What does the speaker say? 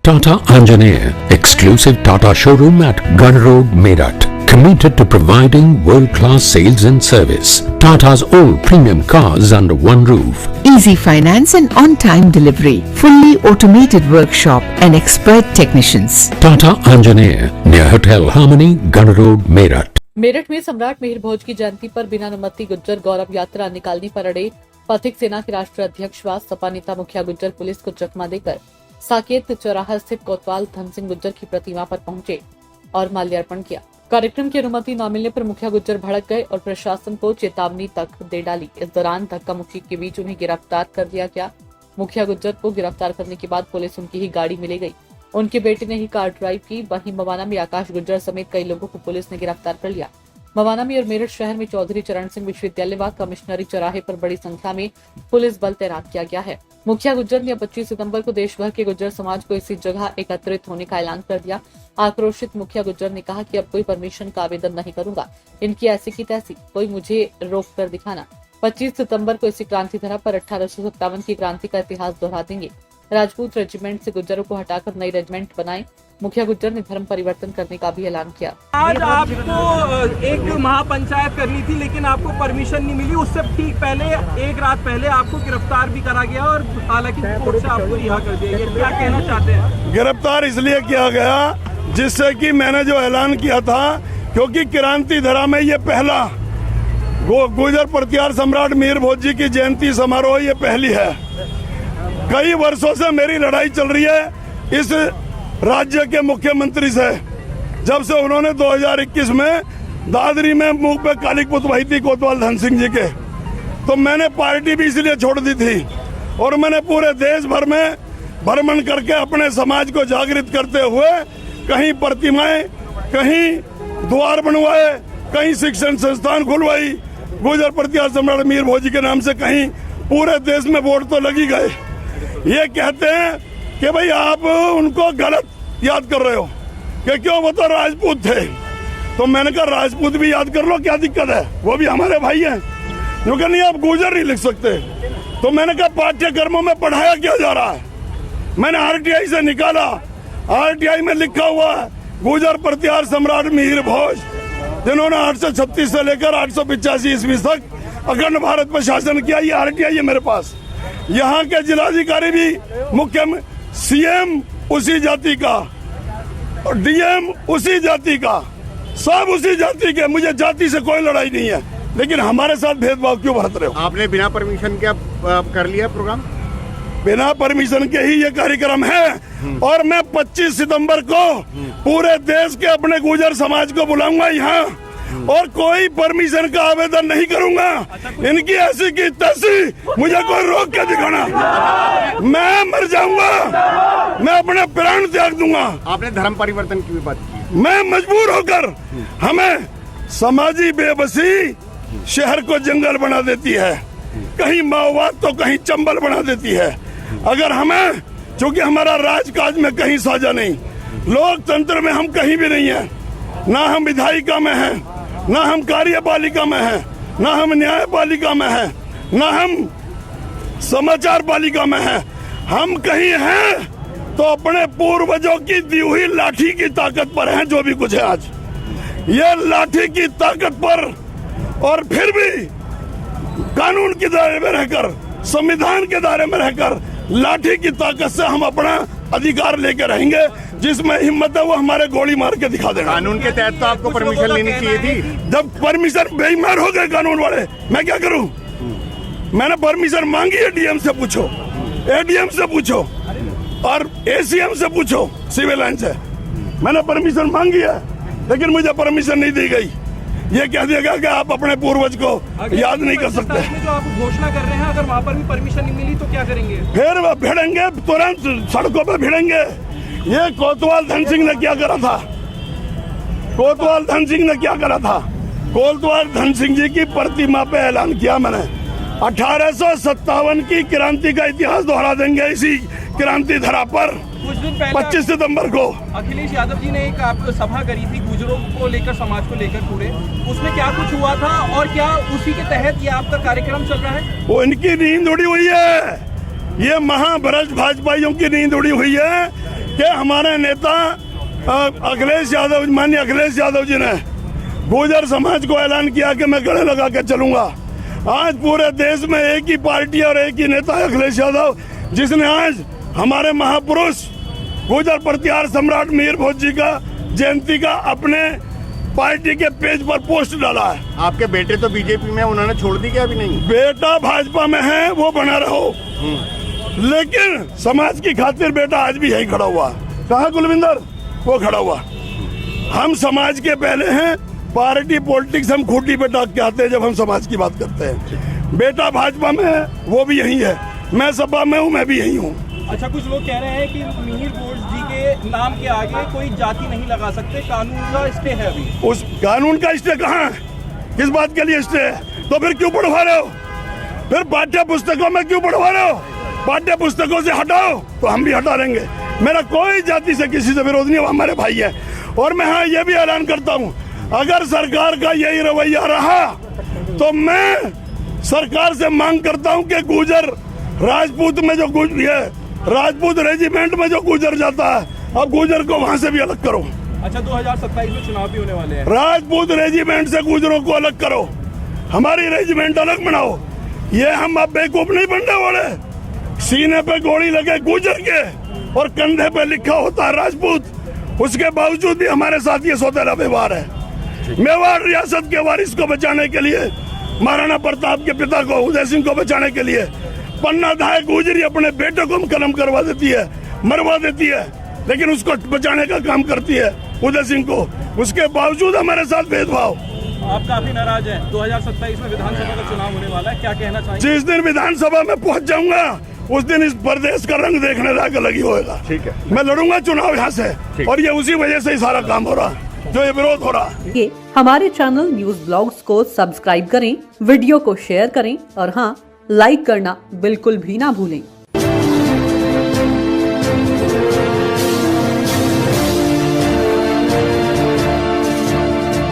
Tata Anjaneya, exclusive Tata showroom at Gun Road, Meerut. Committed to providing world-class sales and service. Tata's all premium cars under one roof. Easy finance and on-time delivery. Fully automated workshop and expert technicians. Tata Anjaneya, near Hotel Harmony, Gun Road, Meerut. Meerut में सम्राट मिहिर भोज की जयंती पर बिना अनुमति गुज्जर गौरव यात्रा निकालने पर अड़े पथिक सेना के राष्ट्रीय अध्यक्ष व सपा नेता मुखिया गुज्जर पुलिस को चकमा देकर साकेत चौराहा स्थित कोतवाल धन सिंह गुज्जर की प्रतिमा पर पहुंचे और माल्यार्पण किया। कार्यक्रम की अनुमति न मिलने पर मुखिया गुज्जर भड़क गए और प्रशासन को चेतावनी तक दे डाली। इस दौरान धक्का मुक्की के बीच उन्हें गिरफ्तार कर लिया गया। मुखिया गुज्जर को गिरफ्तार करने के बाद पुलिस उनकी ही गाड़ी में ले गई। उनके बेटे ने ही कार ड्राइव की। वहीं मवाना में आकाश गुज्जर समेत कई लोगों को पुलिस ने गिरफ्तार कर लिया। मवाना में और मेरठ शहर में चौधरी चरण सिंह विश्वविद्यालय व कमिश्नरी चौराहे पर बड़ी संख्या में पुलिस बल तैनात किया गया है। मुखिया गुज्जर ने 25 सितंबर को देश भर के गुज्जर समाज को इसी जगह एकत्रित होने का ऐलान कर दिया। आक्रोशित मुखिया गुज्जर ने कहा कि अब कोई परमिशन का आवेदन नहीं करूंगा, इनकी ऐसी की तैसी, कोई मुझे रोक कर दिखाना। 25 सितंबर को इसी क्रांति धरा पर 1857 की क्रांति का इतिहास दोहरा देंगे। राजपूत रेजिमेंट से गुज्जरों को हटाकर नई रेजिमेंट बनाए। मुखिया गुज्जर ने धर्म परिवर्तन करने का भी ऐलान किया। आज आपको एक महापंचायत करनी थी लेकिन आपको परमिशन नहीं मिली। उससे ठीक पहले एक रात पहले आपको गिरफ्तार भी करा गया और हालांकि कोर्ट से आपको रिहा कर दिया गया। क्या कहना चाहते हैं? गिरफ्तार इसलिए किया गया जिससे कि मैंने जो ऐलान किया था, क्योंकि क्रांति धरा में ये पहला गुर्जर प्रतिहार सम्राट मिहिर भोज जी की जयंती समारोह ये पहली है। कई वर्षों से मेरी लड़ाई चल रही है इस राज्य के मुख्यमंत्री से। जब से उन्होंने 2021 में दादरी में मुंह पे काली पुतवाई थी कोतवाल धन सिंह जी के, तो मैंने पार्टी भी इसलिए छोड़ दी थी और मैंने पूरे देश भर में भ्रमण करके अपने समाज को जागृत करते हुए कहीं प्रतिमाएं, कहीं द्वार बनवाए, कहीं शिक्षण संस्थान खुलवाई। गुर्जर प्रतिहार सम्राट मिहिर भोज जी के नाम से कहीं पूरे देश में वोट तो लगी गए। ये कहते हैं कि भाई आप उनको गलत याद कर रहे हो कि क्यों, वो तो राजपूत थे। तो मैंने कहा राजपूत भी याद कर लो, क्या दिक्कत है, वो भी हमारे भाई हैं। क्योंकि नहीं आप गुर्जर नहीं लिख सकते। तो मैंने कहा पाठ्यक्रमों में पढ़ाया क्या जा रहा है। मैंने आरटीआई से निकाला, आरटीआई में लिखा हुआ है गुर्जर प्रतिहार सम्राट मिहिर भोज, जिन्होंने 836 से लेकर 885 ईस्वी तक अखंड भारत पर शासन किया। ये आरटीआई है मेरे पास। यहाँ के जिलाधिकारी भी मुख्य सीएम उसी जाति का और डीएम उसी जाति का, सब उसी जाति के। मुझे जाति से कोई लड़ाई नहीं है, लेकिन हमारे साथ भेदभाव क्यों बरत रहे हो? आपने बिना परमिशन के कर लिया प्रोग्राम? बिना परमिशन के ही ये कार्यक्रम है। और मैं 25 सितंबर को पूरे देश के अपने गुर्जर समाज को बुलाऊंगा यहाँ और कोई परमिशन का आवेदन नहीं करूंगा। इनकी ऐसी की तैसी, मुझे कोई रोक के दिखाना, मैं मर जाऊंगा, मैं अपने प्राण त्याग दूंगा। आपने धर्म परिवर्तन की भी बात की। मैं मजबूर होकर, हमें समाजी बेबसी शहर को जंगल बना देती है, कहीं माओवाद तो कहीं चंबल बना देती है। अगर हमें, चूंकि हमारा राजकाज में कहीं साझा नहीं, लोकतंत्र में हम कहीं भी नहीं है, ना हम विधायिका में हैं, ना हम कार्यपालिका में हैं, ना हम न्यायपालिका में हैं, ना हम समाचार पालिका में हैं। हम कहीं हैं तो अपने पूर्वजों की दी हुई लाठी की ताकत पर हैं। जो भी कुछ है आज, ये लाठी की ताकत पर, और फिर भी कानून के दायरे में रहकर, संविधान के दायरे में रहकर लाठी की ताकत से हम अपना अधिकार लेकर रहेंगे। जिसमें हिम्मत है वो हमारे गोली मार के दिखा देगा। कानून के तहत तो आपको परमिशन लेनी चाहिए थी। जब परमिशन बेईमान हो गए कानून वाले, मैं क्या करूं? मैंने परमिशन मांगी है, डीएम से पूछो, एडीएम से पूछो और एसीएम से पूछो, सिविल लाइन से। मैंने परमिशन मांगी है, लेकिन मुझे परमिशन नहीं दी गई। ये कह दिया गया कि आप अपने पूर्वज को याद नहीं कर सकते। जो आप घोषणा कर रहे हैं, अगर वहाँ पर भी परमिशन नहीं मिली तो क्या करेंगे? फिर भिड़ेंगे, तुरंत सड़कों पे भिड़ेंगे। ये कोतवाल धन सिंह ने क्या करा था? कोतवाल धन सिंह ने क्या करा था? कोतवाल धन सिंह जी की प्रतिमा पे ऐलान किया मैंने, 1857 की क्रांति का इतिहास दोहरा देंगे इसी क्रांति धरा पर। कुछ दिन पहले 25 सितंबर को अखिलेश यादव जी ने एक आप सभा करी थी गुजरों को लेकर, समाज को लेकर पूरे, उसमें क्या कुछ हुआ था और क्या उसी के तहत ये आपका कार्यक्रम चल रहा है? वो इनकी नींद उड़ी हुई है, ये महाभ्रष्ट भाजपाइयों की नींद उड़ी हुई है। कि हमारे नेता अखिलेश यादव, माननीय अखिलेश यादव जी ने गुर्जर समाज को ऐलान किया कि मैं गले लगा के चलूंगा। आज पूरे देश में एक ही पार्टी और एक ही नेता है अखिलेश यादव, जिसने आज हमारे महापुरुष गुर्जर प्रतिहार सम्राट मीर भोज जी का जयंती का अपने पार्टी के पेज पर पोस्ट डाला है। आपके बेटे तो बीजेपी में, उन्होंने छोड़ दी क्या? अभी नहीं। बेटा भाजपा में है, वो बना रहो, लेकिन समाज की खातिर बेटा आज भी यही खड़ा हुआ। कहाँ कुलविंदर? वो खड़ा हुआ। हम समाज के पहले हैं, पार्टी पॉलिटिक्स हम खूंटी पे टाक के आते हैं जब हम समाज की बात करते हैं। बेटा भाजपा में है, वो भी यही है। मैं सपा में हूँ, मैं भी यही हूँ। अच्छा, कुछ लोग कह रहे हैं कि मीर भोज जी के नाम के आगे कोई जाति नहीं लगा सकते, कानून का स्टे है अभी। उस कानून का स्टे कहाँ है? किस बात के लिए स्टे है? तो फिर क्यों पढ़वा रहे हो? फिर पाठ्य पुस्तकों में क्यों पढ़वा रहे हो? पाठ्य पुस्तकों से हटाओ तो हम भी हटा देंगे। मेरा कोई जाति से किसी से विरोध नहीं, वो हमारे भाई है। और मैं हाँ ये भी ऐलान करता हूँ, अगर सरकार का यही रवैया रहा तो मैं सरकार से मांग करता हूँ कि गुर्जर राजपूत में जो राजपूत रेजिमेंट में जो गुर्जर जाता है, अब गुर्जर को वहाँ से भी अलग करो। अच्छा, 2027 में चुनाव भी होने वाले हैं। राजपूत रेजिमेंट से गुर्जरों को अलग करो, हमारी रेजिमेंट अलग बनाओ। ये हम अब बेवकूफ नहीं बनने वाले। सीने पे गोली लगे गुर्जर के और कंधे पे लिखा होता है राजपूत, उसके बावजूद भी हमारे साथ ये सौतेला व्यवहार है। मेवाड़ रियासत के वारिस को बचाने के लिए, महाराणा प्रताप के पिता को उदय सिंह को बचाने के लिए पन्ना धाय गुजरी अपने बेटे को कलम करवा देती है, मरवा देती है, लेकिन उसको बचाने का काम करती है उदय सिंह को। उसके बावजूद हमारे साथ भेदभाव। आप काफी नाराज हैं। 2027 में विधानसभा का चुनाव होने वाला है, क्या कहना चाहिए? जिस दिन विधानसभा में पहुंच जाऊंगा उस दिन इस प्रदेश का रंग देखने लायक अलग ही होगा। ठीक है, मैं लड़ूंगा चुनाव यहाँ से, और ये उसी वजह से ही सारा काम हो रहा है, जो ये विरोध हो रहा है। ये हमारे चैनल न्यूज ब्लॉग्स को सब्सक्राइब करें, वीडियो को शेयर करें और हाँ, लाइक करना बिल्कुल भी ना भूलें।